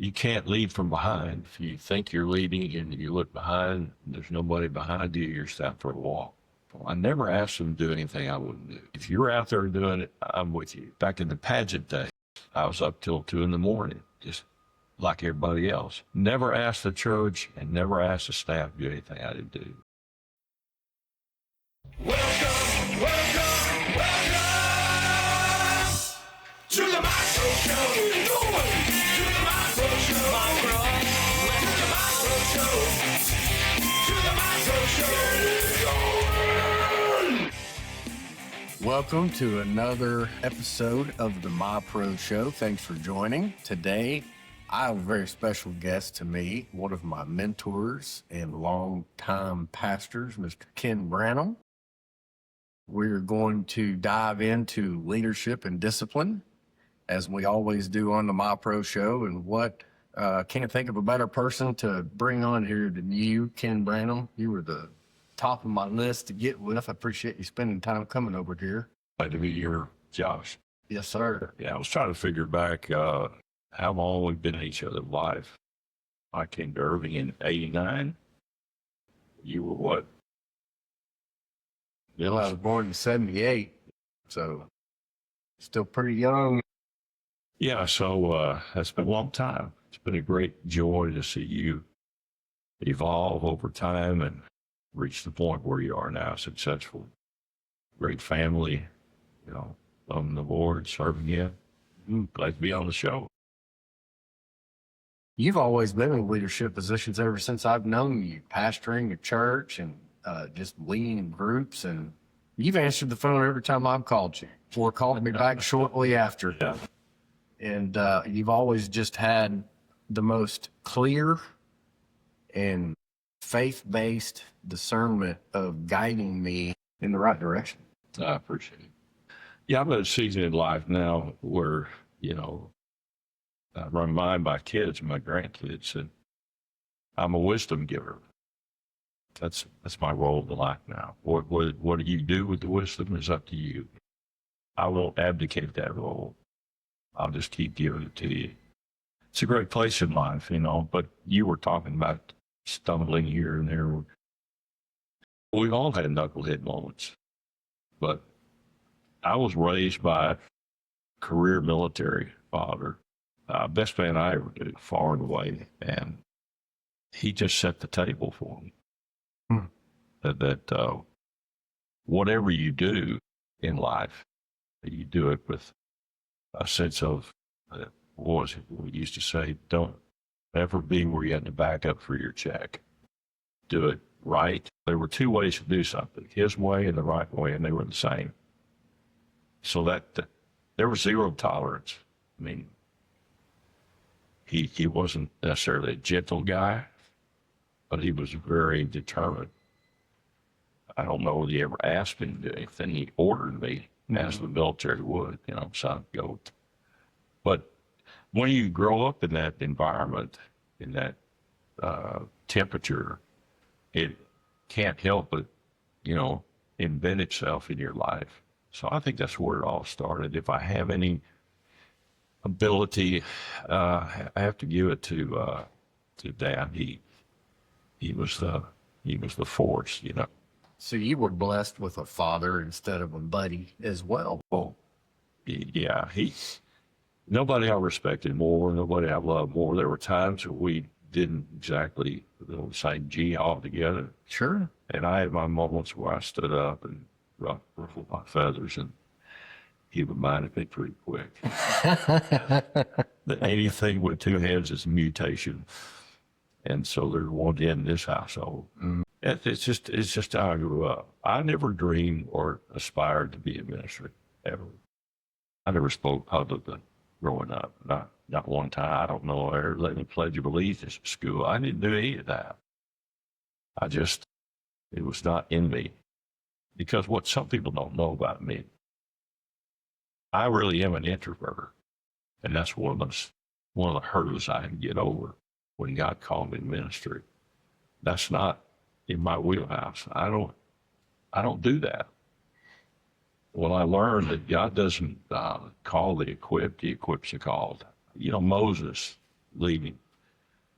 you can't lead from behind. If you think you're leading and you look behind, there's nobody behind you, you're just out for a walk. I never asked them to do anything I wouldn't do. If you're out there doing it, I'm with you. Back in the pageant days, I was up till 2 a.m, just like everybody else. Never asked the church and never asked the staff to do anything I didn't do. Welcome, welcome, welcome to the MyPro Show. To the MyPro Show. To the MyPro Show. To the MyPro Show. Welcome to another episode of the MyPro Show. Thanks for joining. Today, I have a very special guest to me, one of my mentors and longtime pastors, Mr. Ken Branam. We're going to dive into leadership and discipline, as we always do on the MyPro Show. And can't think of a better person to bring on here than you, Ken Branam. You were the top of my list to get with. I appreciate you spending time coming over here. Glad to be here, Josh. Yes, sir. Yeah, I was trying to figure back how long we've been in each other's life. I came to Irving in 89. You were what? Well, I was born in 78, so still pretty young. Yeah, so that's been a long time. It's been a great joy to see you evolve over time and reach the point where you are now, successful. Great family, loving the Lord, serving you. Glad to be on the show. You've always been in leadership positions ever since I've known you, pastoring a church and just leading in groups. And you've answered the phone every time I've called you, or called me back shortly after. Yeah. And you've always just had the most clear and faith-based discernment of guiding me in the right direction. I appreciate it. Yeah, I'm at a season in life now where, I run mine by kids and my grandkids, and I'm a wisdom giver. That's my role in life now. What do you do with the wisdom is up to you. I won't abdicate that role. I'll just keep giving it to you. It's a great place in life, but you were talking about stumbling here and there. We've all had knucklehead moments, but I was raised by a career military father, best man I ever knew, far and away, and he just set the table for me. That whatever you do in life, you do it with a sense of, what was it we used to say, don't ever be where you had to back up for your check. Do it right. There were two ways to do something, his way and the right way, and they were the same. So that there was zero tolerance. I mean, he wasn't necessarily a gentle guy, but he was very determined. I don't know if he ever asked me to do anything. He ordered me, as the military would, son, go. But when you grow up in that environment, in that temperature, it can't help but, embed itself in your life. So I think that's where it all started. If I have any ability, I have to give it to Dad. He was the force, So you were blessed with a father instead of a buddy as well. Oh, yeah. Nobody I respected more, nobody I loved more. There were times that we didn't exactly say G all together. Sure. And I had my moments where I stood up and ruffled my feathers, and he reminded me pretty quick that anything with two heads is a mutation. And so there's one in this household. It's just how I grew up. I never dreamed or aspired to be a ministry, ever. I never spoke publicly growing up. Not one time. I don't know. I ever let me pledge of allegiance at school. I didn't do any of that. It was not in me. Because what some people don't know about me, I really am an introvert. And that's one of the hurdles I had to get over when God called me to ministry. That's not in my wheelhouse. I don't do that. Well, I learned that God doesn't call the equipped, he equips the called. Moses leaving.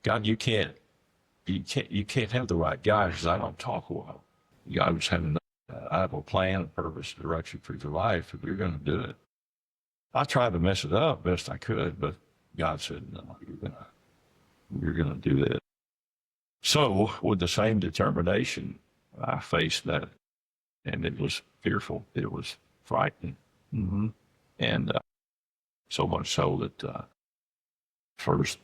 God, you can't have the right guy because I don't talk well. God was having, I have a plan, a purpose, a direction for your life. If you're going to do it, I tried to mess it up best I could, but God said, no, you're gonna do that. So with the same determination, I faced that, and it was fearful. It was frightening. Mm-hmm. And so much so that first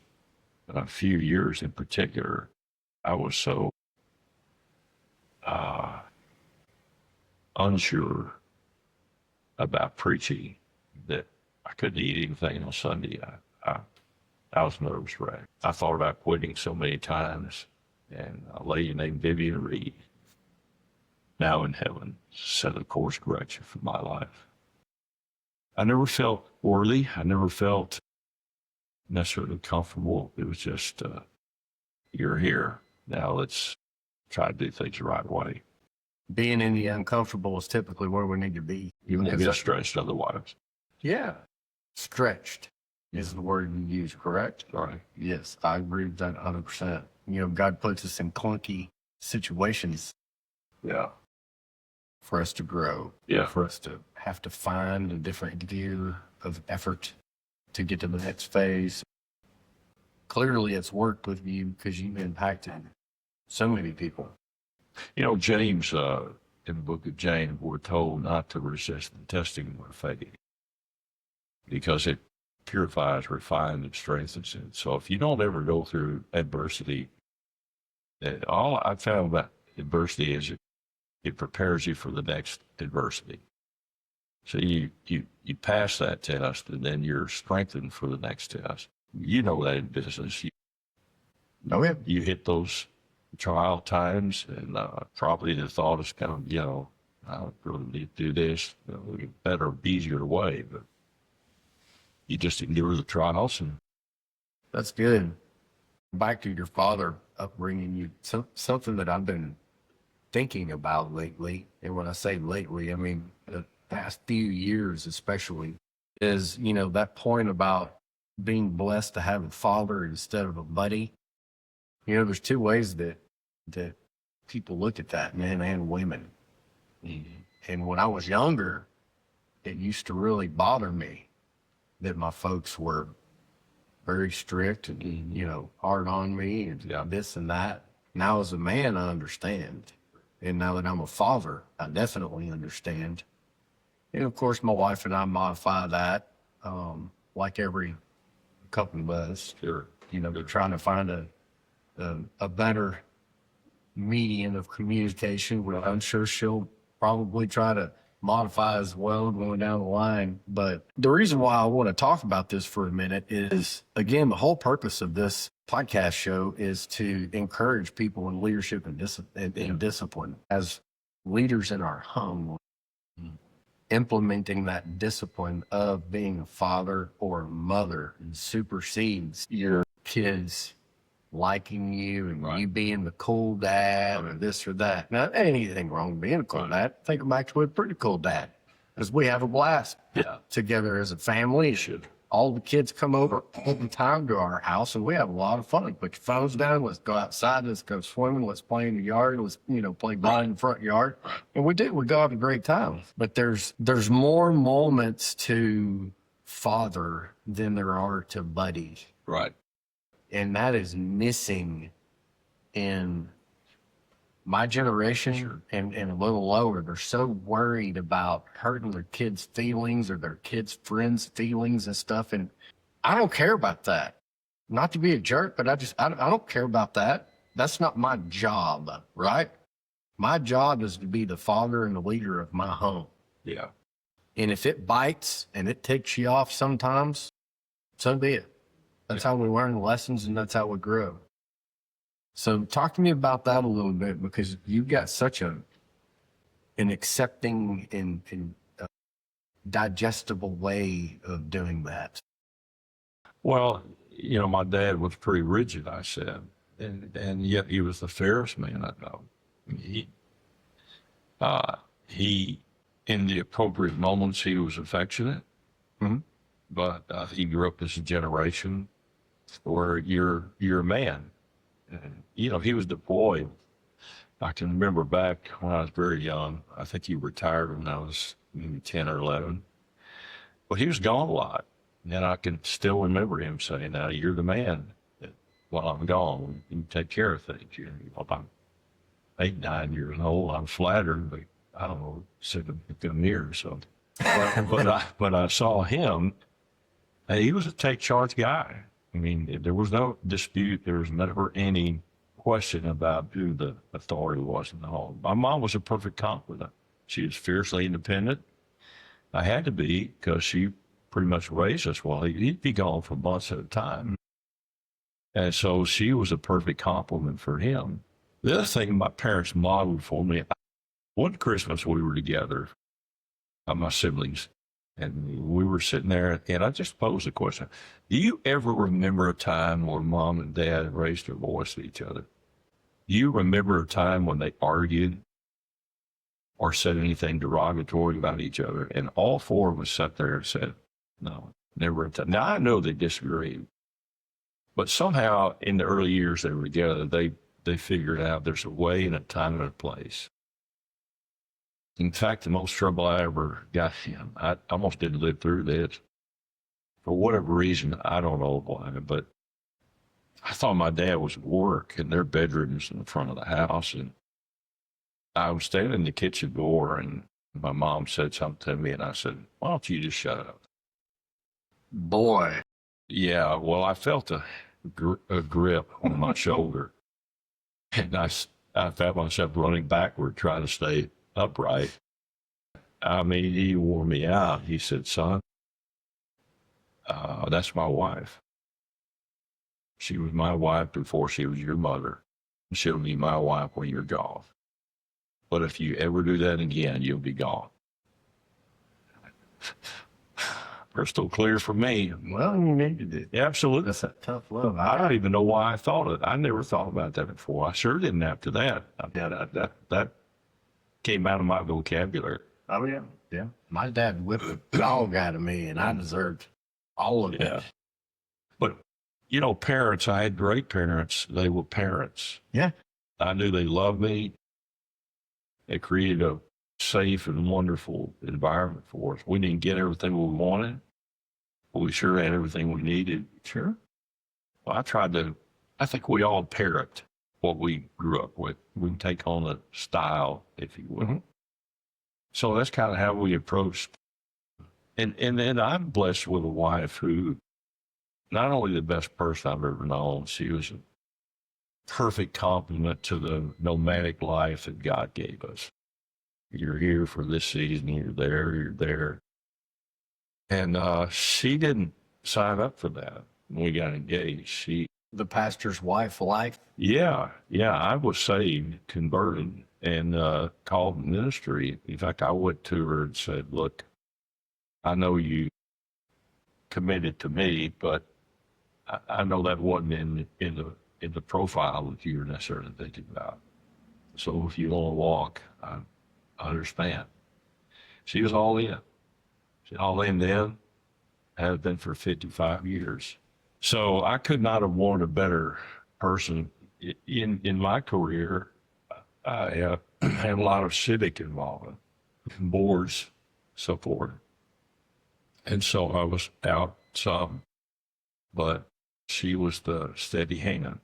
few years in particular, I was so unsure about preaching that I couldn't eat anything on Sunday. I was nervous wreck. I thought about quitting so many times, and a lady named Vivian Reed, now in heaven, set a course correction for my life. I never felt worthy. I never felt necessarily comfortable. It was just, you're here. Now let's try to do things the right way. Being in the uncomfortable is typically where we need to be. You won't get stressed otherwise. Yeah. Stretched is the word you use, correct? Right. Yes, I agree with that 100%. You know, God puts us in clunky situations Yeah. for us to grow. Yeah. For us to have to find a different gear of effort to get to the next phase. Clearly, it's worked with you because you've impacted so many people. You know, James, in the book of James, we're told not to resist the testing of faith because it purifies, refines, and strengthens it. So if you don't ever go through adversity, all I found about adversity is it prepares you for the next adversity. So you pass that test, and then you're strengthened for the next test. You know that in business, you hit those trial times, and probably the thought is kind of, I don't really need to do this. Better, easier way, but you just endure the trials. And That's good. Back to your father upbringing, something that I've been thinking about lately, and when I say lately, I mean the past few years especially, is, that point about being blessed to have a father instead of a buddy. There's two ways that people look at that, men and women. mm-hmm. And when I was younger, it used to really bother me that my folks were very strict and, hard on me and this and that. Now as a man, I understand. And now that I'm a father, I definitely understand. And of course, my wife and I modify that, like every couple does. Sure. They're trying to find a better median of communication, which I'm sure she'll probably try to modify as well going down the line. But the reason why I want to talk about this for a minute is, again, the whole purpose of this podcast show is to encourage people in leadership and discipline as leaders in our home, implementing that discipline of being a father or a mother supersedes your kids liking you and you being the cool dad or this or that. Now, there ain't anything wrong with being a cool dad. I think I'm actually a pretty cool dad because we have a blast together as a family. All the kids come over all the time to our house, and we have a lot of fun. Put your phones down. Let's go outside. Let's go swimming. Let's play in the yard. Let's, play ball in the front yard. And we do. We go have a great time. But there's more moments to father than there are to buddies. Right. And that is missing in my generation and a little lower. They're so worried about hurting their kids' feelings or their kids' friends' feelings and stuff. And I don't care about that. Not to be a jerk, but I don't care about that. That's not my job, right? My job is to be the father and the leader of my home. Yeah. And if it bites and it ticks you off sometimes, so be it. That's how we learn lessons, and that's how we grow. So talk to me about that a little bit, because you've got such an accepting and digestible way of doing that. Well, my dad was pretty rigid, I said, and yet he was the fairest man I know. He, in the appropriate moments, he was affectionate, but he grew up as a generation where you're a man. And, you know, he was deployed. I can remember back when I was very young. I think he retired when I was maybe 10 or 11. But he was gone a lot. And I can still remember him saying, now, you're the man. While I'm gone, you take care of things. You know, I'm 8, 9 years old. I'm flattered, but I don't know, 7 years. So, but I saw him, and he was a take charge guy. I mean, there was no dispute. There was never any question about who the authority was in the home. My mom was a perfect compliment. She was fiercely independent. I had to be, because she pretty much raised us. Well, he'd be gone for months at a time. And so she was a perfect compliment for him. The other thing my parents modeled for me, one Christmas we were together, my siblings, and we were sitting there, and I just posed a question. Do you ever remember a time when mom and dad raised their voice at each other? Do you remember a time when they argued or said anything derogatory about each other? And all four of us sat there and said, no, never a time. Now, I know they disagreed, but somehow in the early years they were together, they figured out there's a way and a time and a place. In fact, the most trouble I ever got in, I almost didn't live through this. For whatever reason, I don't know why, but I thought my dad was at work and their bedrooms in the front of the house. And I was standing in the kitchen door, and my mom said something to me, and I said, why don't you just shut up? Boy. Yeah, well, I felt a grip on my shoulder, and I felt myself running backward, trying to stay upright. I mean, he wore me out. He said, son, that's my wife. She was my wife before she was your mother. She'll be my wife when you're gone. But if you ever do that again, you'll be gone. Crystal clear for me. Well, you needed it. Yeah, absolutely. That's a tough love. I don't even know why I thought it. I never thought about that before. I sure didn't after that. That came out of my vocabulary. Oh, yeah. Yeah. My dad whipped a dog out of me, and I deserved all of Yeah. it. But, you know, parents, I had great parents. They were parents. Yeah. I knew they loved me. They created a safe and wonderful environment for us. We didn't get everything we wanted, but we sure had everything we needed. Sure. Well, I think we all parrot what we grew up with. We can take on a style, if you will. Mm-hmm. So that's kind of how we approached. And then I'm blessed with a wife who, not only the best person I've ever known, she was a perfect complement to the nomadic life that God gave us. You're here for this season, you're there. And she didn't sign up for that when we got engaged. The pastor's wife life. Yeah, I was saved, converted, and called ministry. In fact, I went to her and said, look, I know you committed to me, but I know that wasn't in the profile that you're necessarily thinking about. So if you want to walk, I understand. She was all in. She all in then, has been for 55 years. So I could not have wanted a better person. In my career, I had a lot of civic involvement, boards, so forth. And so I was out some, but she was the steady hand,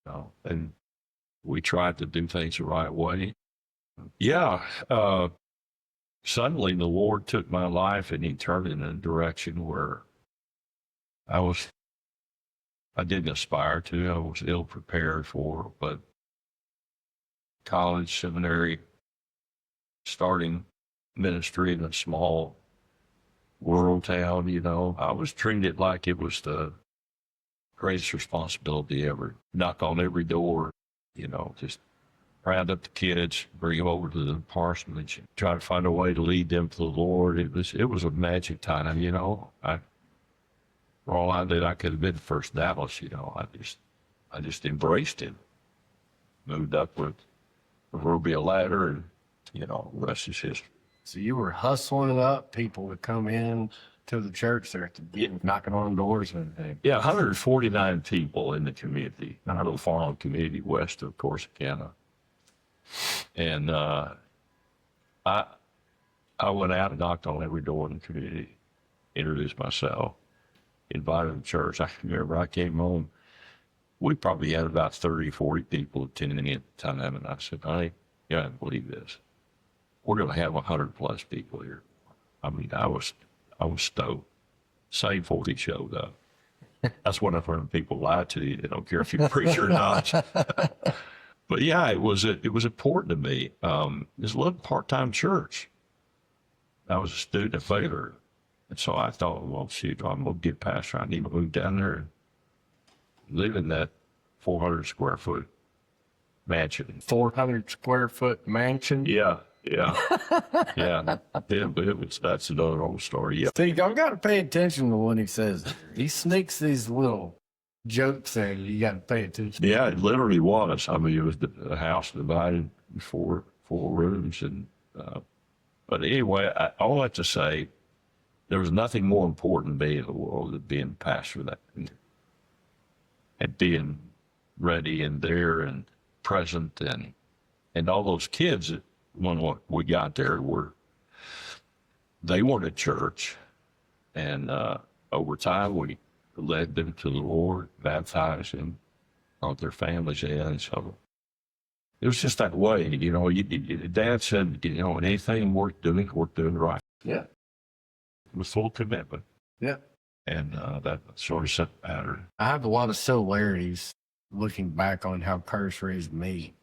you know, and we tried to do things the right way. Yeah, suddenly the Lord took my life and he turned it in a direction where I didn't aspire to, I was ill prepared for, but college, seminary, starting ministry in a small rural town, you know, I was treated like it was the greatest responsibility ever. Knock on every door, you know, just round up the kids, bring them over to the parsonage, try to find a way to lead them to the Lord. It was a magic time, you know. For all I did, I could have been first Dallas, you know. I just embraced it. Moved up with the proverbial ladder, and, you know, the rest is history. So you were hustling up people to come in to the church there at the beginning, knocking on doors and everything. Yeah, 149 people in the community, our little farm community west of Corsicana. And I went out and knocked on every door in the community, introduced myself, invited the church. I can remember I came home. We probably had about 30, 40 people attending at the time. And I said, honey, you can't believe this. We're going to have 100 plus people here. I mean, I was stoked. Same 40 showed up. That's when I've heard people lie to you. They don't care if you preach or not. But yeah, it was important to me. It's a little part-time church. I was a student at Baylor. And so I thought, well, shoot, I'm going to get pastor. I need to move down there and live in that 400 square foot mansion. 400 square foot mansion. Yeah. Yeah. That's another old story. Yeah. See, y'all got to pay attention to when he says, he sneaks these little jokes in. You got to pay attention. Yeah, it literally was. I mean, it was a house divided in four rooms. And, but anyway, all that to say, there was nothing more important to me in the world than being pastor that and being ready and there and present and all those kids that when we got there they weren't at church, and over time we led them to the Lord, baptized them, brought their families in. So it was just that way, you know. Dad said, you know, anything worth doing right. Yeah. With full commitment. Yeah. And that sort of set the pattern. I have a lot of similarities looking back on how Curtis raised me.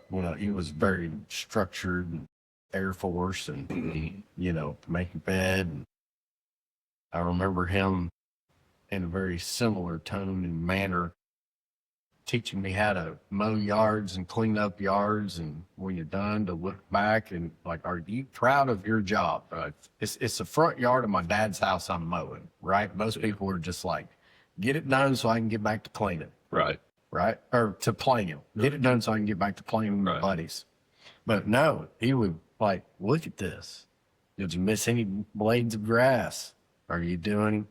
When he was very structured, Air Force, and you know, making bed. And I remember him in a very similar tone and manner, teaching me how to mow yards and clean up yards, and when you're done, to look back and like, are you proud of your job? It's the front yard of my dad's house I'm mowing, right? Most people are just like, get it done so I can get back to cleaning. Right. Right? Or to playing. Get it done so I can get back to playing with my buddies. But no, he would like, look at this. Did you miss any blades of grass? Are you doing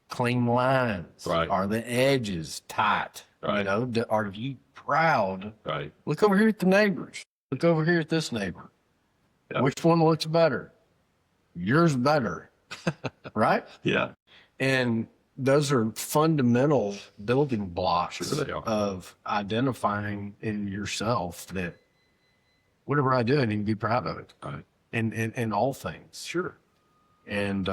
clean lines? Right. Are the edges tight? Right. You know, are you proud? Right. Look over here at the neighbors. Look over here at this neighbor. Yeah. Which one looks better? Yours better. Right? Yeah. And those are fundamental building blocks Sure they are. of identifying in yourself that whatever I do, I need to be proud of it. Right. In all things. Sure. And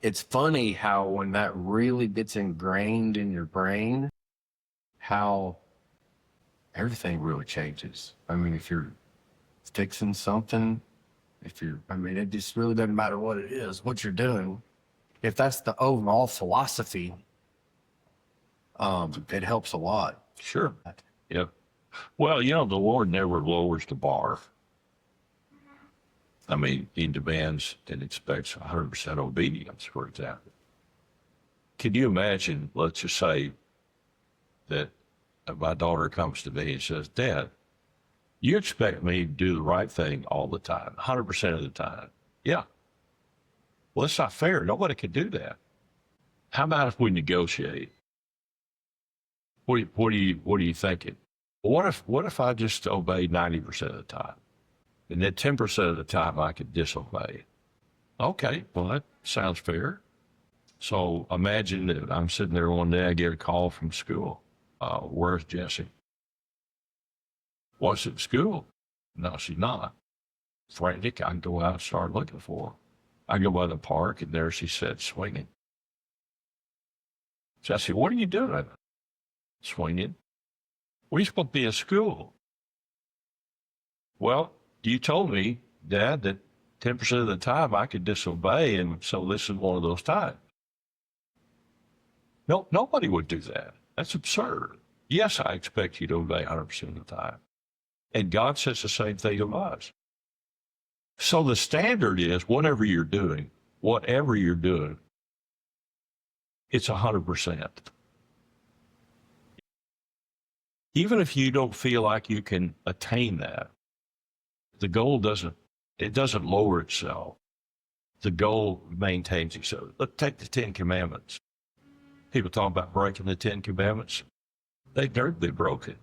it's funny how when that really gets ingrained in your brain, how everything really changes. I mean, if you're fixing something, it just really doesn't matter what it is, what you're doing. If that's the overall philosophy, it helps a lot. Sure. Yeah. Well, you know, the Lord never lowers the bar. I mean, he demands and expects 100% obedience, for example. Can you imagine, let's just say that my daughter comes to me and says, Dad, you expect me to do the right thing all the time, 100% of the time. Yeah. Well, that's not fair. Nobody can do that. How about if we negotiate? What are you thinking? What if I just obey 90% of the time? And then 10% of the time I could disobey. Okay, well, that sounds fair. So imagine that I'm sitting there one day, I get a call from school. Where's Jessie? Was at school? No, she's not. Frantic, I can go out and start looking for her. I go by the park, and there she sat swinging. So I said, what are you doing? Swinging. We're supposed to be in school. Well, you told me, Dad, that 10% of the time I could disobey, and so this is one of those times. No, nobody would do that. That's absurd. Yes, I expect you to obey 100% of the time. And God says the same thing of us. So the standard is whatever you're doing, it's 100%. Even if you don't feel like you can attain that, the goal doesn't lower itself. the goal maintains each other. Let's take the 10 Commandments. People talk about breaking the 10 Commandments. They've never been broken.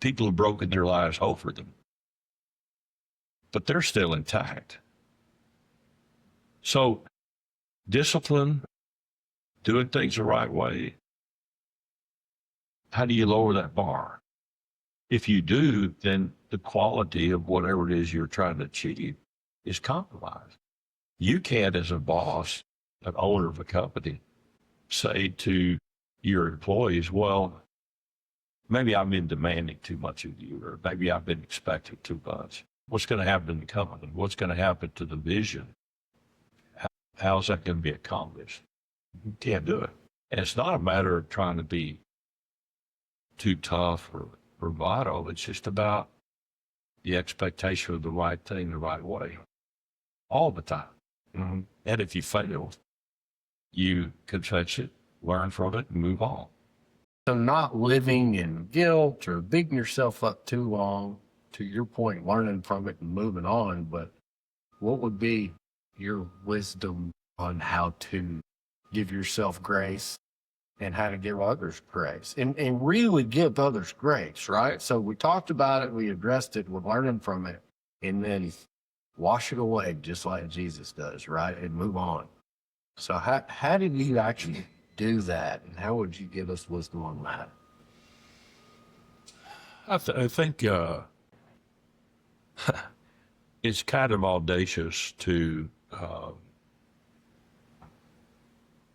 People have broken their lives over them, but they're still intact. So discipline, doing things the right way. How do you lower that bar? If you do, then the quality of whatever it is you're trying to achieve is compromised. You can't, as a boss, an owner of a company, say to your employees, well, maybe I've been demanding too much of you, or maybe I've been expecting too much. What's going to happen in the company? What's going to happen to the vision? How's that going to be accomplished? You can't do it. And it's not a matter of trying to be too tough or bravado. It's just about the expectation of the right thing the right way all the time. Mm-hmm. And if you fail, you confess it, learn from it, and move on. So not living in guilt or beating yourself up too long, to your point, learning from it and moving on. But what would be your wisdom on how to give yourself grace and how to give others grace and really give others grace, right? So we talked about it, we addressed it, we're learning from it, and then wash it away just like Jesus does, right? And move on. So how did you actually do that, and how would you give us wisdom on that? I think it's kind of audacious to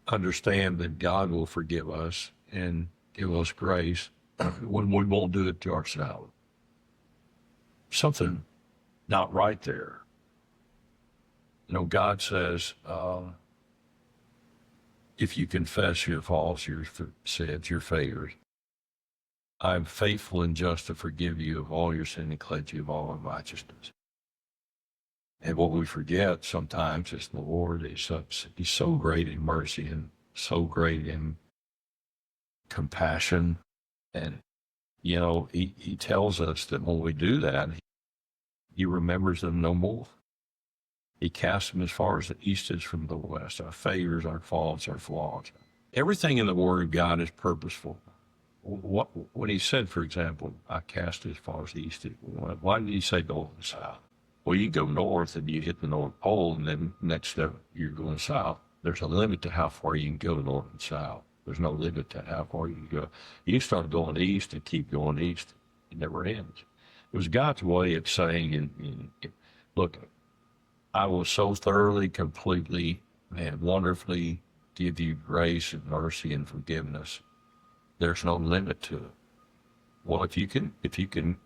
understand that God will forgive us and give us grace when we won't do it to ourselves. Something not right there. You know, God says, if you confess your faults, your sins, your failures, I'm faithful and just to forgive you of all your sin and cleanse you of all unrighteousness. And what we forget sometimes is the Lord is he's so great in mercy and so great in compassion. And, you know, he tells us that when we do that, he remembers them no more. He casts them as far as the east is from the west, our failures, our faults, our flaws. Everything in the Word of God is purposeful. When he said, for example, I cast it as far as the east is, why did he say north and south? Well, you go north and you hit the North Pole, and then next step you're going south. There's a limit to how far you can go north and south. There's no limit to how far you can go. You start going east and keep going east. It never ends. It was God's way of saying, look, I will so thoroughly, completely, and wonderfully give you grace and mercy and forgiveness. There's no limit to it. Well, if you can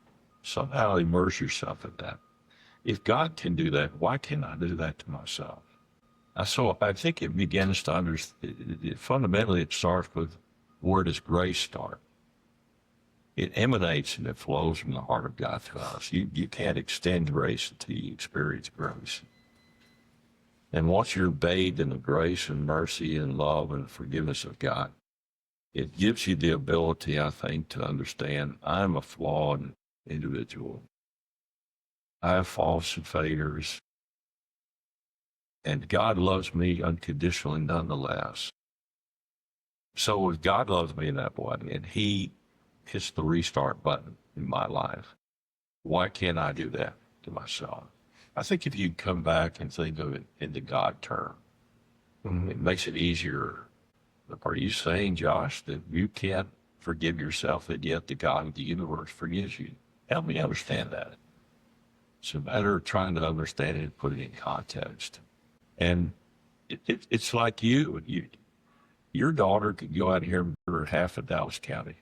somehow immerse yourself in that, if God can do that, why can't I do that to myself? So I think it begins to understand, fundamentally it starts with, where does grace start? It emanates and it flows from the heart of God to us. You can't extend grace until you experience grace. And once you're bathed in the grace and mercy and love and forgiveness of God, it gives you the ability, I think, to understand I'm a flawed individual. I have faults and failures, and God loves me unconditionally nonetheless. So if God loves me in that way, and he hits the restart button in my life, why can't I do that to myself? I think if you come back and think of it in the God term, it makes it easier. Are you saying, Josh, that you can't forgive yourself, and yet the God of the universe forgives you? Help me understand that. It's a matter of trying to understand it and put it in context. And it's like your daughter could go out here and murder half of Dallas County.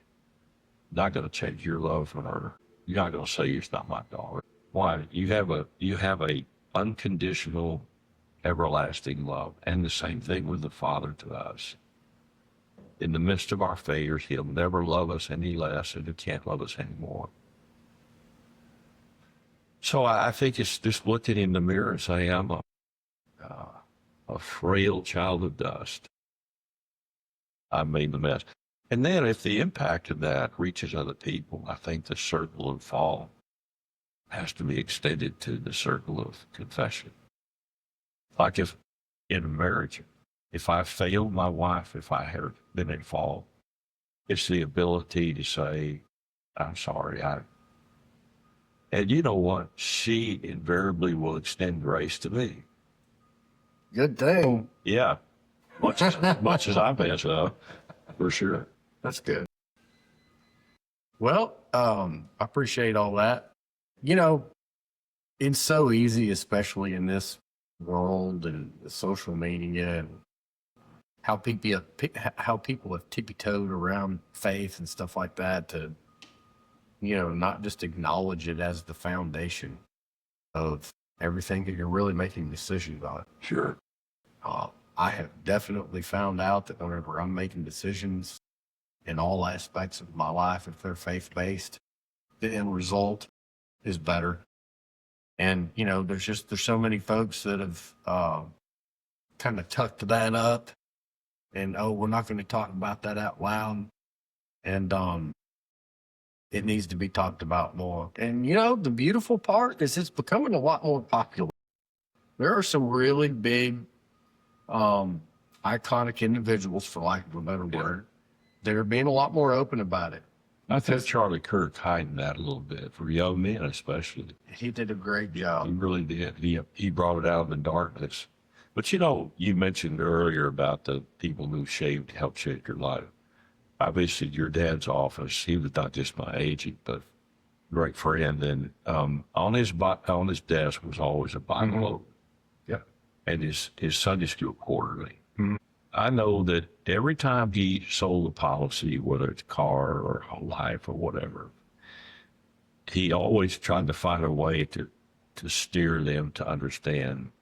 Not going to change your love for her. You're not going to say it's not my daughter. Why? You have a unconditional, everlasting love, and the same thing with the Father to us. In the midst of our failures, he'll never love us any less, and he can't love us anymore. So I think it's just looking in the mirror and saying, I'm a frail child of dust. I made the mess. And then if the impact of that reaches other people, I think the circle of fall has to be extended to the circle of confession. Like if in a marriage. If I failed my wife, if I had been at fault, it's the ability to say, I'm sorry. And you know what? She invariably will extend grace to me. Good thing. Yeah. Much as I mess up, for sure. That's good. Well, I appreciate all that. You know, it's so easy, especially in this world and the social media and how people have tippy-toed around faith and stuff like that to, not just acknowledge it as the foundation of everything that you're really making decisions on. Sure. I have definitely found out that whenever I'm making decisions in all aspects of my life, if they're faith-based, the end result is better. And, there's so many folks that have kind of tucked that up and, we're not going to talk about that out loud. And it needs to be talked about more. And, the beautiful part is it's becoming a lot more popular. There are some really big, iconic individuals, for lack of a better word, that are being a lot more open about it. I think Charlie Kirk hiding that a little bit for young men, especially. He did a great He job. really did. He brought it out of the darkness. But you mentioned earlier about the people who helped shape your life. I visited your dad's office. He was not just my agent, but great friend. And on his desk was always a Bible open. Yeah. And his Sunday school quarterly. I know that every time he sold a policy, whether it's car or whole life or whatever, he always tried to find a way to steer them to understand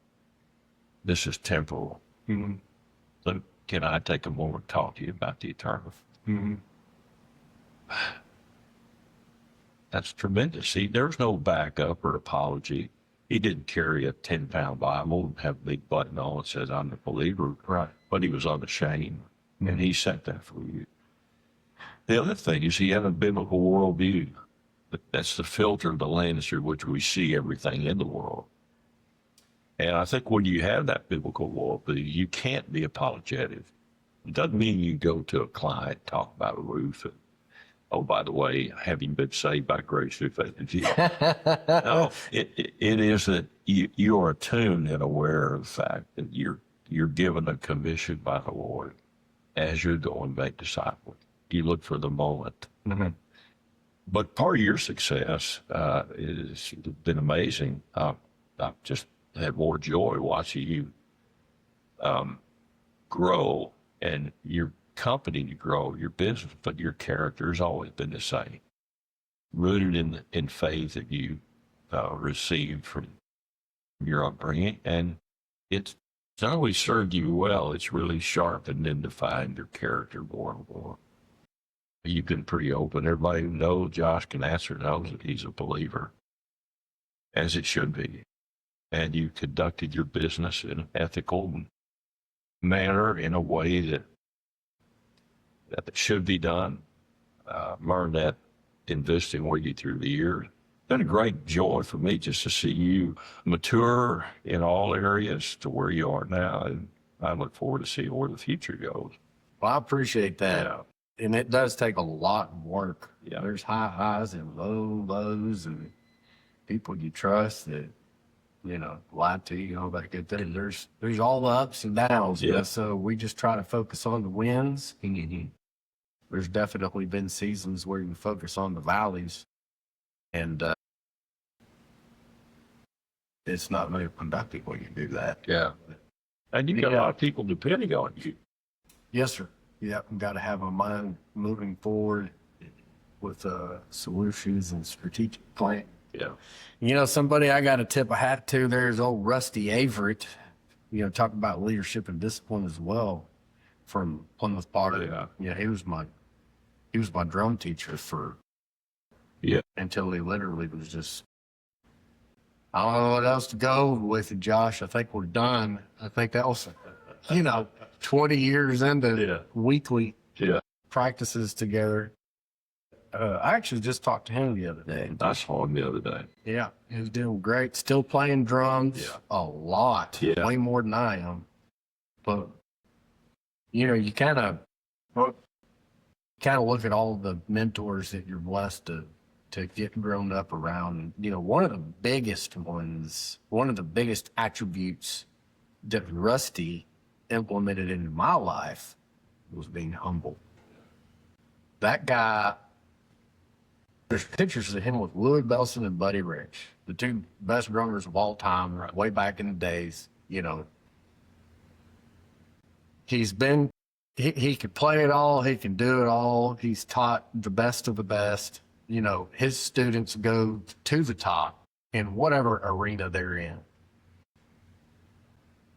this is temporal. So can I take a moment to talk to you about the eternal? That's tremendous. See, there's no backup or apology. He didn't carry a 10-pound Bible and have a big button on that says, I'm a believer. Right. But he was unashamed, and he sent that for you. The other thing is he had a biblical worldview. That's the filter, the lens through which we see everything in the world. And I think when you have that biblical worldview, you can't be apologetic. It doesn't mean you go to a client, talk about a roof, and, oh, by the way, having been saved by grace through faith in Jesus. No, it is that you are attuned and aware of the fact that you're given a commission by the Lord as you're going to make disciples. You look for the moment. But part of your success has been amazing. I've just had more joy watching you grow and your company to grow, your business, but your character has always been the same, rooted in faith that you received from your upbringing. And it's not only served you well, it's really sharpened and defined your character more and more. You've been pretty open. Everybody who knows Josh Conatser knows that he's a believer, as it should be. And you conducted your business in an ethical manner, in a way that it should be done. Learned that investing with you through the years. It's been a great joy for me just to see you mature in all areas to where you are now. And I look forward to seeing where the future goes. Well, I appreciate that. Yeah. And it does take a lot of work. Yeah. There's high highs and low lows and people you trust that, lie to you, all that good thing. There's all the ups and downs. Yeah. So we just try to focus on the wins. There's definitely been seasons where you focus on the valleys, and it's not very productive when you do that. Yeah. And you got a lot of people depending on you. Yes, sir. Yeah, we've got to have a mind moving forward with solutions and strategic plan. Yeah. Somebody I got to tip a hat to there is old Rusty Averett. Talk about leadership and discipline as well from Plymouth Park. Yeah. He was my drum teacher until he literally was just, I don't know what else to go with, Josh. I think we're done. I think that was, 20 years into weekly practices together. I actually just talked to him the other day. I saw him the other day. Yeah, he was doing great. Still playing drums a lot, way more than I am. But you kind of look at all the mentors that you're blessed to get grown up around. One of the biggest attributes that Rusty implemented into my life was being humble. That guy, there's pictures of him with Louis Bellson and Buddy Rich, the two best drummers of all time, right, way back in the days. He could play it all. He can do it all. He's taught the best of the best. His students go to the top in whatever arena they're in.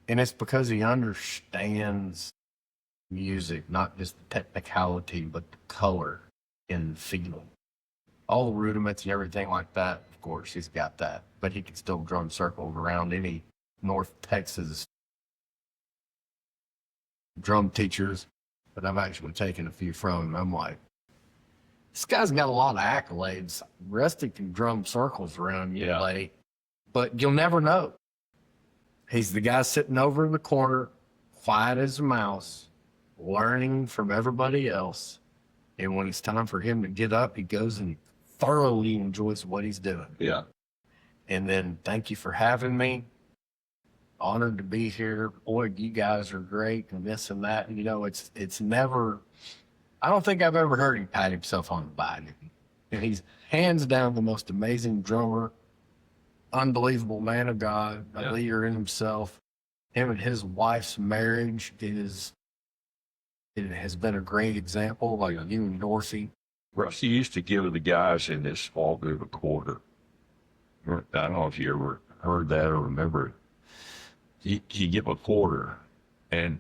And it's because he understands music, not just the technicality, but the color and the feeling. All the rudiments and everything like that, of course, he's got that. But he can still drum circles around any North Texas drum teachers that I've actually taken a few from. I'm like, this guy's got a lot of accolades. Rusty can drum circles around you, lady, but you'll never know. He's the guy sitting over in the corner, quiet as a mouse, learning from everybody else. And when it's time for him to get up, he goes and thoroughly enjoys what he's doing. Yeah. And then, thank you for having me. Honored to be here. Boy, you guys are great, and this and that. And it's never, I don't think I've ever heard him pat himself on the back. And he's hands down the most amazing drummer, unbelievable man of God, a leader in himself. Him and his wife's marriage it has been a great example, like you and Dorsey. Rusty used to give the guys in this small group a quarter. I don't know if you ever heard that or remember it. You give a quarter and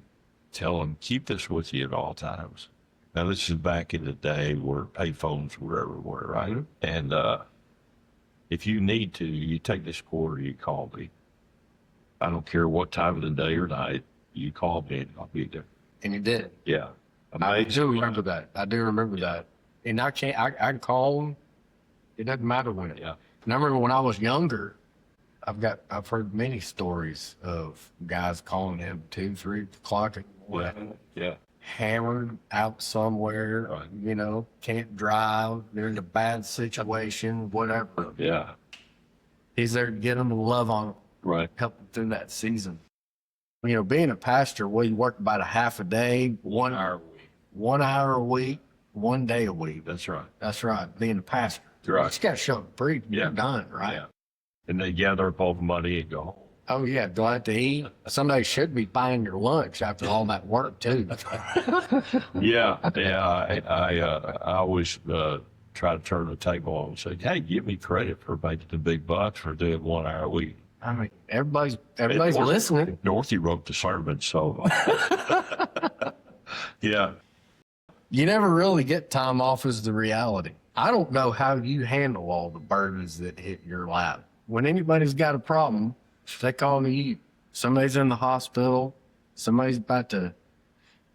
tell them, keep this with you at all times. Now, this is back in the day where payphones were everywhere, right? Mm-hmm. And if you need to, you take this quarter, you call me. I don't care what time of the day or night, you call me and I'll be there. And you did. Yeah. I do remember that. that. And I can call them. It doesn't matter when. Yeah. And I remember when I was younger, I've heard many stories of guys calling him 2, 3 o'clock in the morning. Yeah. Hammered out somewhere, right. Can't drive, they're in a bad situation, whatever. Yeah. He's there to get them to love on them. Right. Help them through that season. Being a pastor, you work about a half a day, 1 hour a week. 1 hour a week, 1 day a week. That's right. That's right. Being a pastor. Right. You just got to show up preach. You're done, right? Yeah. And they gather up all the money and go home. Oh, yeah. Go out to eat. Somebody should be buying your lunch after all that work, too. Yeah. I always try to turn the table on and say, hey, give me credit for making the big bucks for doing 1 hour a week. I mean, everybody's listening. Dorothy wrote the sermon, so yeah. You never really get time off is the reality. I don't know how you handle all the burdens that hit your lap. When anybody's got a problem, they call to you. Somebody's in the hospital. Somebody's about to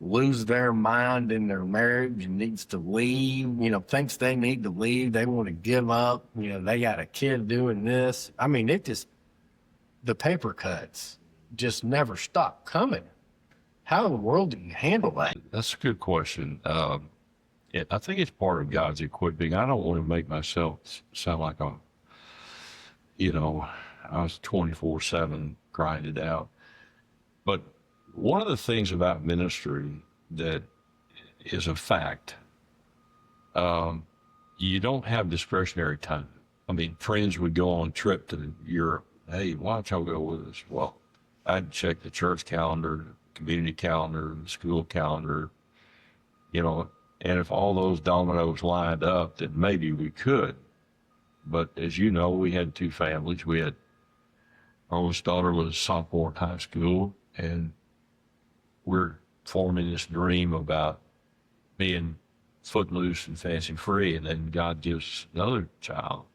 lose their mind in their marriage and needs to leave, thinks they need to leave. They want to give up. They got a kid doing this. I mean, the paper cuts just never stop coming. How in the world do you handle that? That's a good question. I think it's part of God's equipping. I don't want to make myself sound like I was 24/7 grinded out. But one of the things about ministry that is a fact, you don't have discretionary time. I mean, friends would go on a trip to Europe. Hey, why don't y'all go with us? Well, I'd check the church calendar, community calendar, school calendar, and if all those dominoes lined up, then maybe we could. But as you know, we had 2 families. Our oldest daughter was a sophomore in high school, and we're forming this dream about being footloose and fancy free, and then God gives us another child.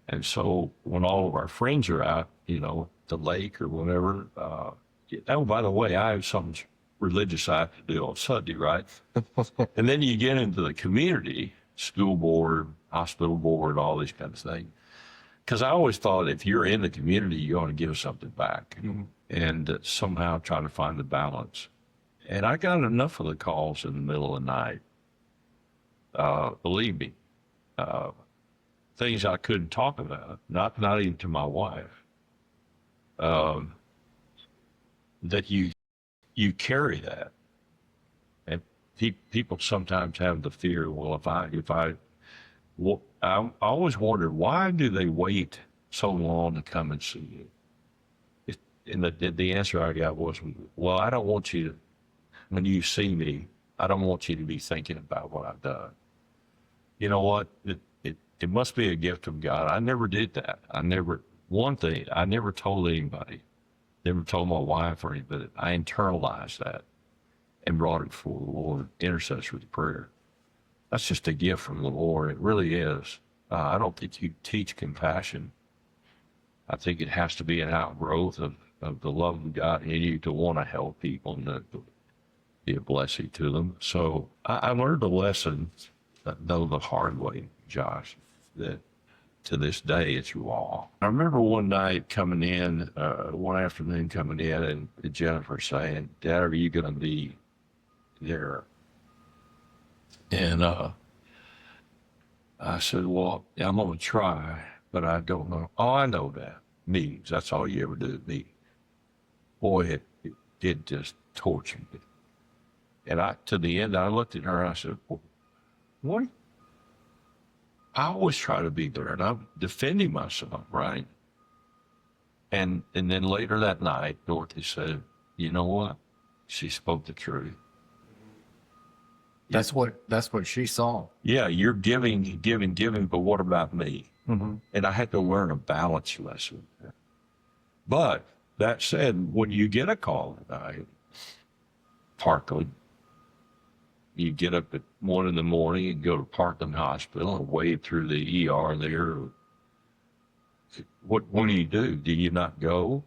And so when all of our friends are out, the lake or whatever, oh, by the way, I have something religious I have to do on Sunday, right? And then you get into the community, school board, hospital board, all these kinds of things. Because I always thought if you're in the community, you ought to give something back. Mm-hmm. and somehow try to find the balance. And I got enough of the calls in the middle of the night. Believe me, things I couldn't talk about, not even to my wife. That you carry that, and people sometimes have the fear. Well, I always wondered, why do they wait so long to come and see you? And the answer I got was, well, I don't want you to, when you see me, I don't want you to be thinking about what I've done. You know what? It must be a gift from God. I never did that. I never told anybody, never told my wife or anybody. I internalized that and brought it before the Lord, intercessory prayer. That's just a gift from the Lord. It really is. I don't think you teach compassion. I think it has to be an outgrowth of the love of God in you to want to help people and to be a blessing to them. So I learned a lesson, though the hard way, Josh, that to this day it's raw. I remember one night coming in, one afternoon coming in, and Jennifer saying, "Dad, are you going to be there?" And I said, "Well, I'm going to try, but I don't know." "Oh, I know that. Meetings, that's all you ever do, meetings." Boy, it just tortured me. And to the end, I looked at her and I said, "Well, what? I always try to be there, and I'm defending myself, right?" And then later that night, Dorothy said, "You know what? She spoke the truth." That's what she saw. Yeah, you're giving, but what about me? Mm-hmm. And I had to learn a balance lesson. But that said, when you get a call at night, Parkland, you get up at 1 a.m. and go to Parkland Hospital and wade through the ER there. What do you do? Do you not go?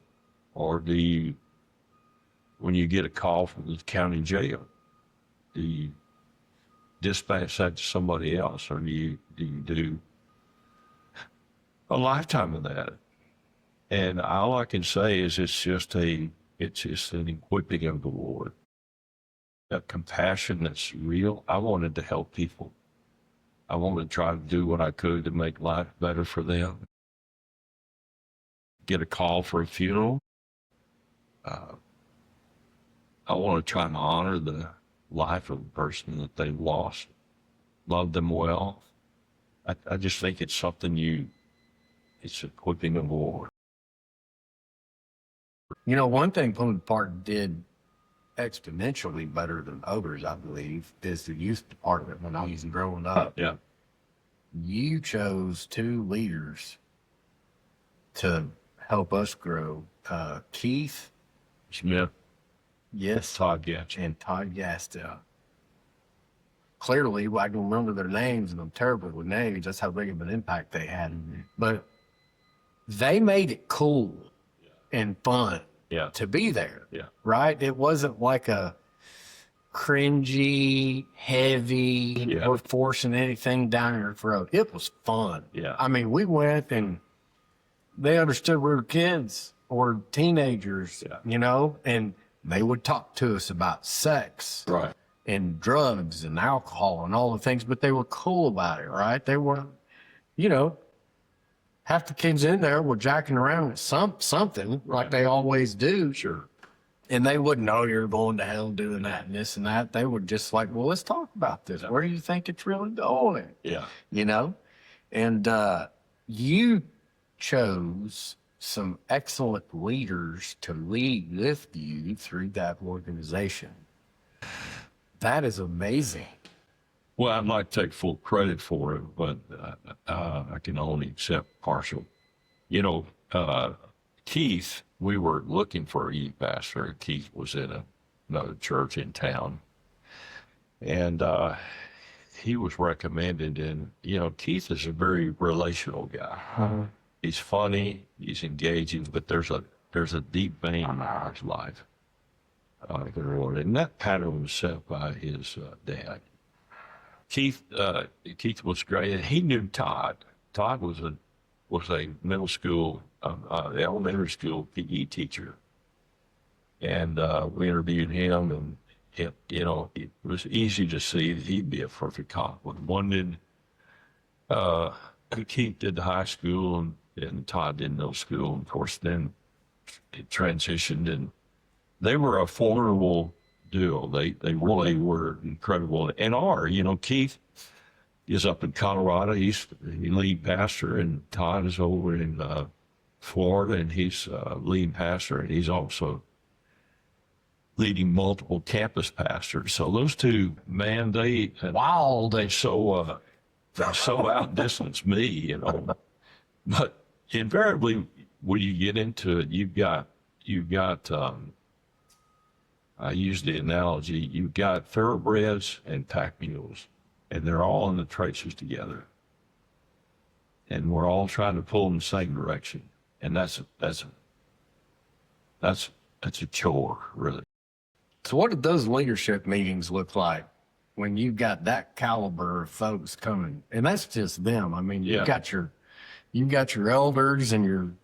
Or do you, when you get a call from the county jail, do you dispatch that to somebody else? Or do you do a lifetime of that? And all I can say is it's just an equipping of the Lord. A compassion that's real. I wanted to help people. I wanted to try to do what I could to make life better for them. Get a call for a funeral. I want to try to honor the life of the person that they lost, love them well. I just think it's something it's equipping of the Lord. You know, one thing Plymouth Park did exponentially better than others, I believe, is the youth department. When I was growing up, Yeah. you chose 2 leaders to help us grow. Keith, Smith, yes, Todd Getch. and Todd Gastel. Clearly, I can remember their names, and I'm terrible with names. That's how big of an impact they had. But they made it cool and fun Yeah. to be there. Yeah. Right? It wasn't like a cringy, heavy, Yeah. or forcing anything down your throat. It was fun. Yeah. I mean, we went and they understood we were kids or teenagers, Yeah. you know, and they would talk to us about sex Right. and drugs and alcohol and all the things, but they were cool about it, right? They weren't, you know, half the kids in there were jacking around with something like they always do. Sure. And they wouldn't know you're going to hell doing that and this and that. They were just like, well, let's talk about this. Where do you think it's really going? Yeah. You know? And you chose some excellent leaders to lead with you through that organization. That is amazing. Well, I'd like to take full credit for it, but I can only accept partial. You know, Keith, we were looking for a youth pastor. Keith was in another church in town, and he was recommended. And you know, Keith is a very relational guy. He's funny, he's engaging, but there's a deep vein in his life. The Lord, and that pattern was set by his dad. Keith was great, and he knew Todd. Todd was a middle school, elementary school PE teacher, And we interviewed him, and it was easy to see that he'd be a perfect cop. When one did, Keith did the high school, and Todd did no school. And of course, then it transitioned, and they were a formidable duo. They really were incredible, and are. Keith is up in Colorado. He's the lead pastor, and Todd is over in Florida, and he's lead pastor, and he's also leading multiple campus pastors. So those two, man, they so outdistance me, But invariably, when you get into it, you've got. I use the analogy: you've got thoroughbreds and pack mules, and they're all in the traces together, and we're all trying to pull in the same direction, and that's a chore, really. So what did those leadership meetings look like when you've got that caliber of folks coming? And that's just them. I mean, Yeah. you've got your elders and your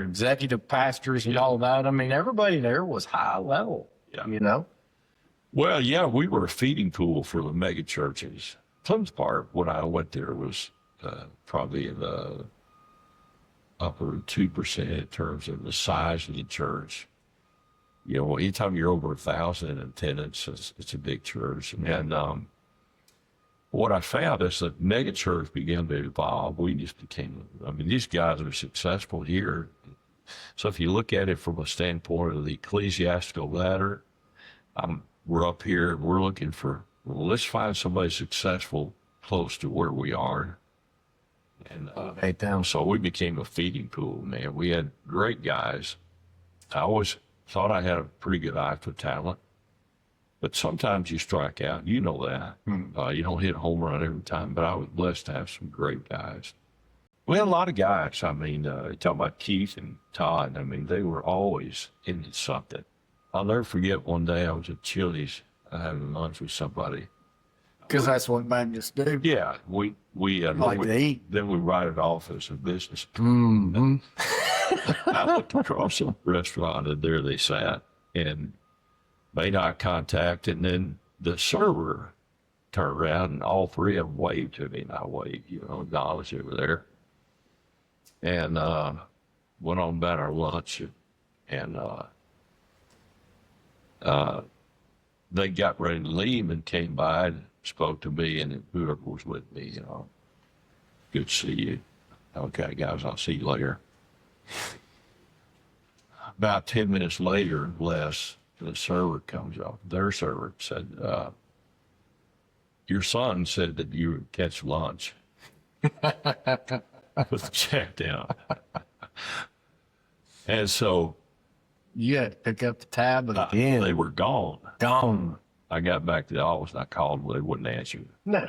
executive pastors and all that. I mean, everybody there was high level. Yeah. Well, yeah, we were a feeding pool for the mega churches. Plymouth Park, when I went there, was probably in the upper 2% in terms of the size of the church. Anytime you're over 1,000 in attendance, it's a big church. And what I found is that mega church began to evolve. We just became, these guys are successful here. So if you look at it from a standpoint of the ecclesiastical ladder, we're up here, we're looking for, let's find somebody successful close to where we are. And so we became a feeding pool, man. We had great guys. I always thought I had a pretty good eye for talent, but sometimes you strike out. You know that. You don't hit a home run every time, but I was blessed to have some great guys. We had a lot of guys. Talking about Keith and Todd, they were always into something. I'll never forget one day I was at Chili's having lunch with somebody. Because that's what Baptists do. Yeah, we Like to eat. Then we write it off as a business. Mm-hmm. I looked across the restaurant, and there they sat and made eye contact, and then the server turned around, and all three of them waved to me, and I waved, acknowledged they were there, and went on about our lunch, and they got ready to leave and came by and spoke to me and whoever was with me, good to see you. Okay, guys, I'll see you later. About 10 minutes later, less, the server comes up. Their server said, your son said that you would catch lunch. Put the check down. And so You had to pick up the tab again. they were gone. Gone. I got back to the office and I called them, they wouldn't answer. No,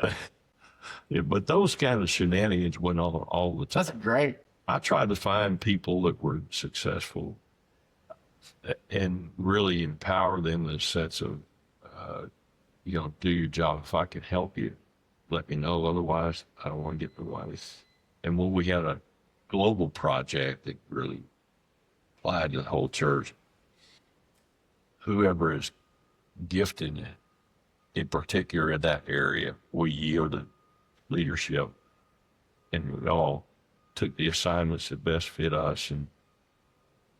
Yeah, but those kind of shenanigans went on all the time. that's great. I tried to find people that were successful and really empower them in a sense of, do your job. If I can help you, let me know. Otherwise, I don't want to get in the way. And when we had a global project that really applied to the whole church, whoever is gifted in particular in that area, we yielded leadership, and we all took the assignments that best fit us. And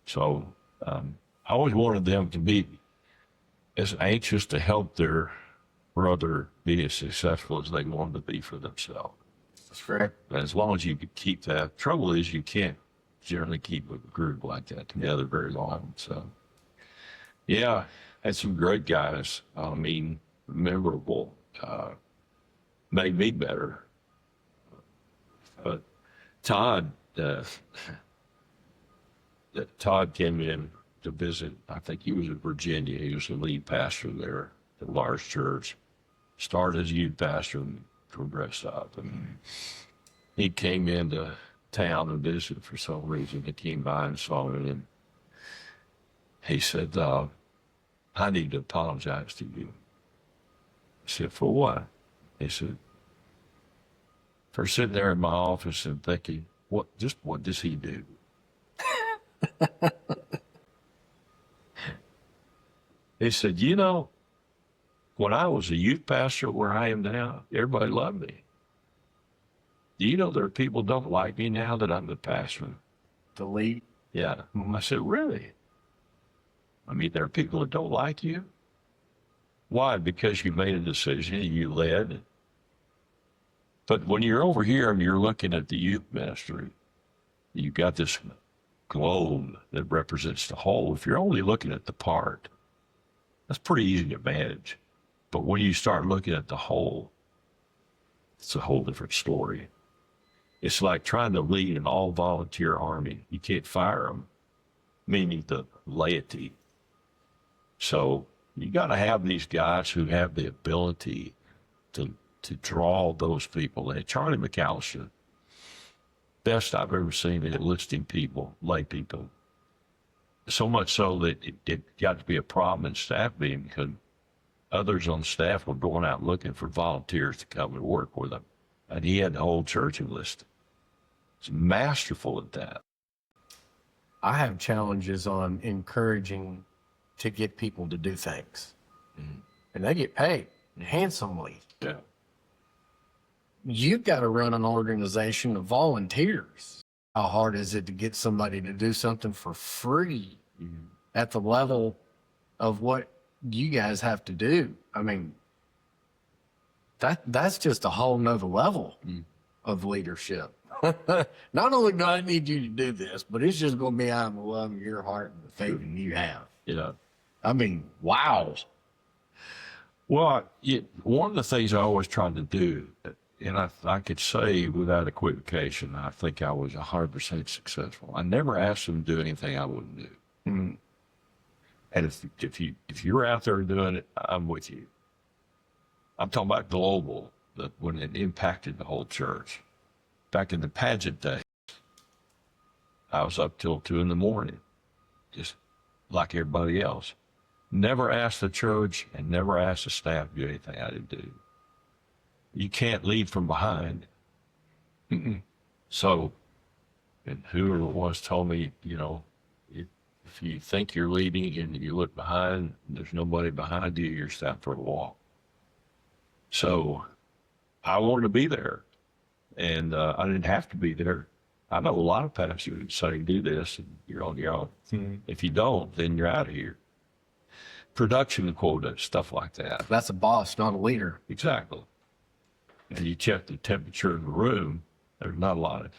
so I always wanted them to be as anxious to help their brother be as successful as they wanted to be for themselves. That's great. And as long as you could keep that, trouble is you can't generally keep a group like that together very long. So yeah, had some great guys. Memorable, made me better. But Todd came in to visit. I think he was in Virginia. He was the lead pastor there at a large church. Started as youth pastor and progressed up. And he came into town and visited for some reason. He came by and saw me, and he said, I need to apologize to you. I said, for what? He said, for sitting there in my office and thinking, what does he do? He said, you know, when I was a youth pastor where I am now, everybody loved me. Do you know there are people who don't like me now that I'm the pastor? The lead. Yeah. I said, really? I mean, there are people that don't like you. Why? Because you made a decision, you led. But when you're over here and you're looking at the youth ministry, you've got this globe that represents the whole. If you're only looking at the part, that's pretty easy to manage. But when you start looking at the whole, it's a whole different story. It's like trying to lead an all-volunteer army. You can't fire them, meaning the laity. So you got to have these guys who have the ability to draw those people. And Charlie McAllister, best I've ever seen at listing people, lay people. So much so that it got to be a problem in staff meeting because others on staff were going out looking for volunteers to come and work with them. And he had the whole church enlisted. He's masterful at that. I have challenges on encouraging to get people to do things. And they get paid handsomely. Yeah. You've got to run an organization of volunteers. How hard is it to get somebody to do something for free at the level of what you guys have to do? I mean, that's just a whole nother level of leadership. Not only do I need you to do this, but it's just going to be out of the love of your heart and the faith that you have. Yeah. I mean, wow. Well, one of the things I always tried to do, and I could say without equivocation, I think I was 100% successful. I never asked them to do anything I wouldn't do. And if you're out there doing it, I'm with you. I'm talking about global, when it impacted the whole church. Back in the pageant days, I was up till 2 a.m, just like everybody else. Never asked the church and never asked the staff to do anything I didn't do. You can't lead from behind. So, and whoever it was told me, you know, if you think you're leading and you look behind, there's nobody behind you, you're stopped for a walk. So I wanted to be there, and I didn't have to be there. I know a lot of pastors who say, do this, and you're on your own. If you don't, then you're out of here. Production quota, stuff like that. That's a boss, not a leader. Exactly. And you check the temperature of the room, there's not a lot of...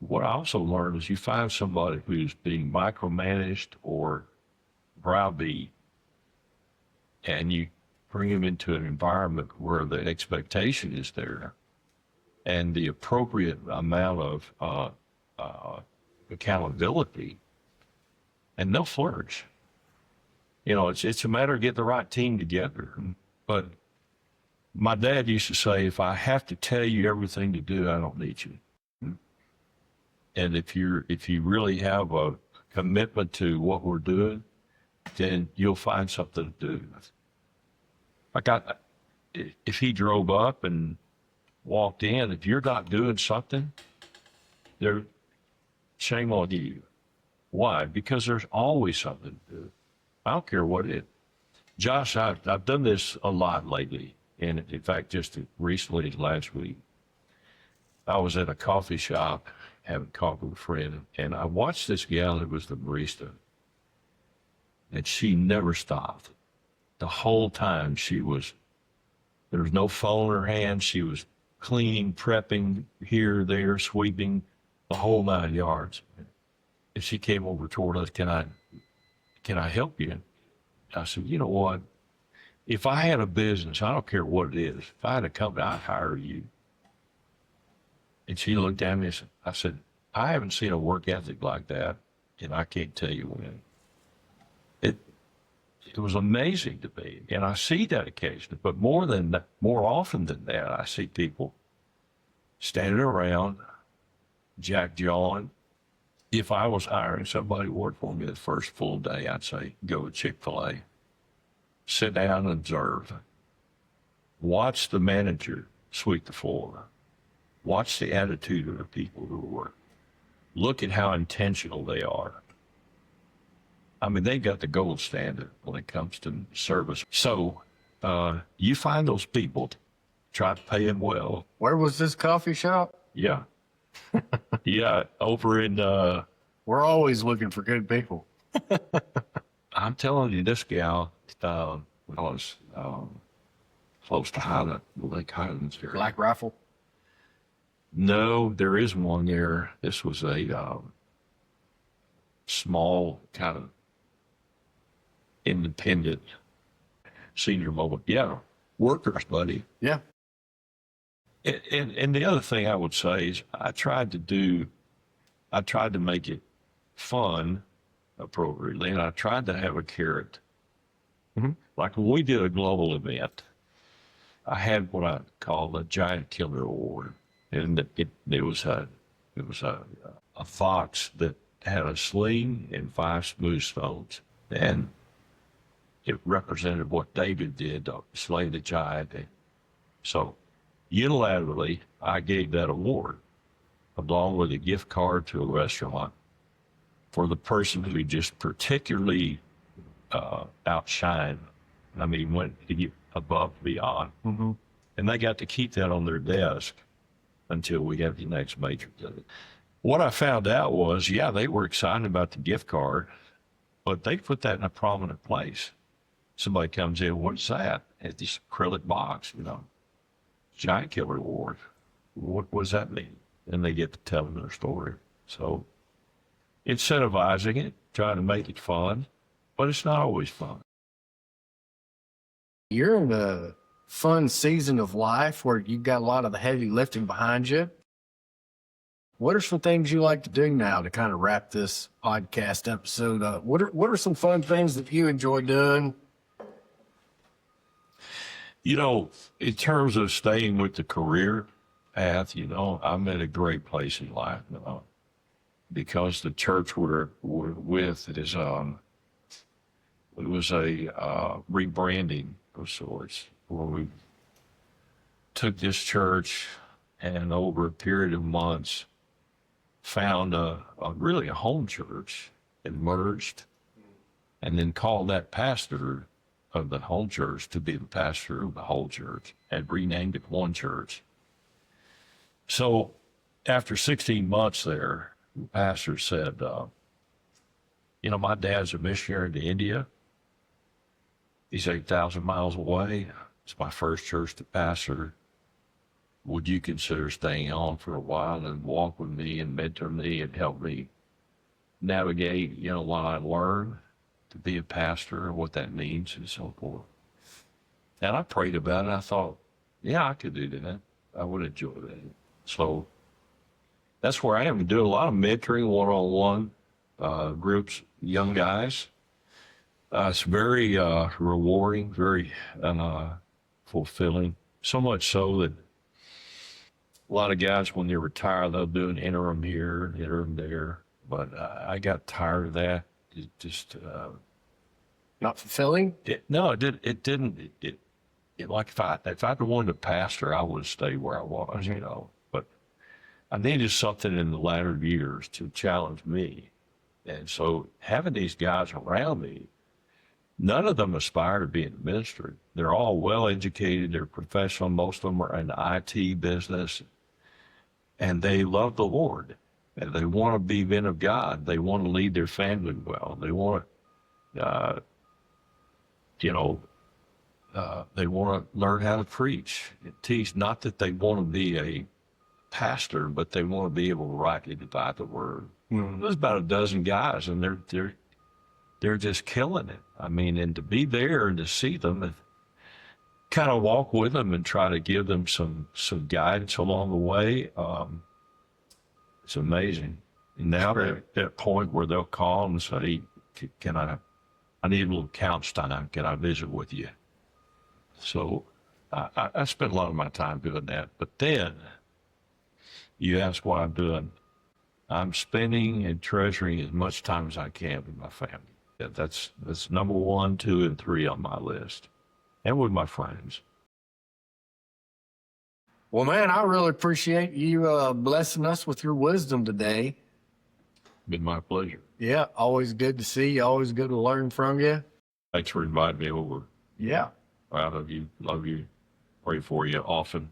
What I also learned is you find somebody who's being micromanaged or browbeat, and you bring them into an environment where the expectation is there and the appropriate amount of accountability, and they'll flourish. You know, it's a matter of getting the right team together. But my dad used to say, if I have to tell you everything to do, I don't need you. And if you really have a commitment to what we're doing, then you'll find something to do. If he drove up and walked in, if you're not doing something, shame on you. Why? Because there's always something to do. I don't care what it is. Josh, I've done this a lot lately. And in fact, just recently, last week, I was at a coffee shop having coffee with a friend, and I watched this gal that was the barista, and she never stopped. The whole time there was no phone in her hand. She was cleaning, prepping, here, there, sweeping, the whole 9 yards. And she came over toward us, can I help you? I said, you know what? If I had a business, I don't care what it is, if I had a company, I'd hire you. And she looked at me and I said, I haven't seen a work ethic like that, and I can't tell you when. It was amazing to me, and I see that occasionally. But more often than that, I see people standing around, jack-jawing. If I was hiring somebody to work for me the first full day, I'd say, go to Chick-fil-A, sit down and observe. Watch the manager sweep the floor. Watch the attitude of the people who work. Look at how intentional they are. I mean, they got the gold standard when it comes to service. So you find those people, try to pay them well. Where was this coffee shop? Yeah. Yeah. Over in, We're always looking for good people. I'm telling you, this gal was close to Highland, Lake Highlands area. Black Rifle. No, there is one there. This was a small kind of independent senior moment. Yeah, workers, buddy. Yeah. And the other thing I would say is I tried to make it fun appropriately, and I tried to have a carrot. Mm-hmm. Like when we did a global event, I had what I call a giant killer award, and it was a fox that had a sling and 5 smooth stones, and it represented what David did to slay the giant. So unilaterally, I gave that award along with a gift card to a restaurant for the person who just particularly outshined. I mean, went above and beyond. Mm-hmm. And they got to keep that on their desk until we have the next major thing. What I found out was, yeah, they were excited about the gift card, but they put that in a prominent place. Somebody comes in, what's that? It's this acrylic box, giant killer award. What does that mean? And they get to tell them their story. So incentivizing it, trying to make it fun, but it's not always fun. You're in a fun season of life where you've got a lot of the heavy lifting behind you. What are some things you like to do now to kind of wrap this podcast episode up? What are some fun things that you enjoy doing? In terms of staying with the career path, I'm at a great place in life now because the church we're with is, it was a rebranding of sorts where we took this church and over a period of months found really a home church and merged and then called that pastor of the home church to be the pastor of the whole church and renamed it One Church. So after 16 months there, the pastor said, my dad's a missionary to India. He's 8,000 miles away. It's my first church to pastor. Would you consider staying on for a while and walk with me and mentor me and help me navigate, what I learned to be a pastor and what that means and so forth? And I prayed about it. I thought, yeah, I could do that. I would enjoy that. So that's where I am. Do a lot of mentoring, one-on-one groups, young guys. It's very rewarding, very fulfilling. So much so that a lot of guys, when they retire, they'll do an interim here, interim there. But I got tired of that. It just Not fulfilling? it didn't. Like if I'd wanted to pastor, I would have stayed where I was, But I needed something in the latter years to challenge me, and so having these guys around me. None of them aspire to be in the ministry. They're all well educated. They're professional. Most of them are in the IT business. And they love the Lord. And they want to be men of God. They want to lead their family well. They want to, they want to learn how to preach and teach. Not that they want to be a pastor, but they want to be able to rightly divide the word. Mm-hmm. There's about a dozen guys, and they're just killing it. I mean, and to be there and to see them and kind of walk with them and try to give them some guidance along the way, it's amazing. And now they're at that point where they'll call and say, I need a little couch time. Can I visit with you? So I spend a lot of my time doing that. But then you ask what I'm doing. I'm spending and treasuring as much time as I can with my family. That's number 1, 2, and 3 on my list, and with my friends. Well, man, I really appreciate you blessing us with your wisdom today. Been my pleasure. Yeah, always good to see you. Always good to learn from you. Thanks for inviting me over. Yeah. Proud of you. Love you. Pray for you often.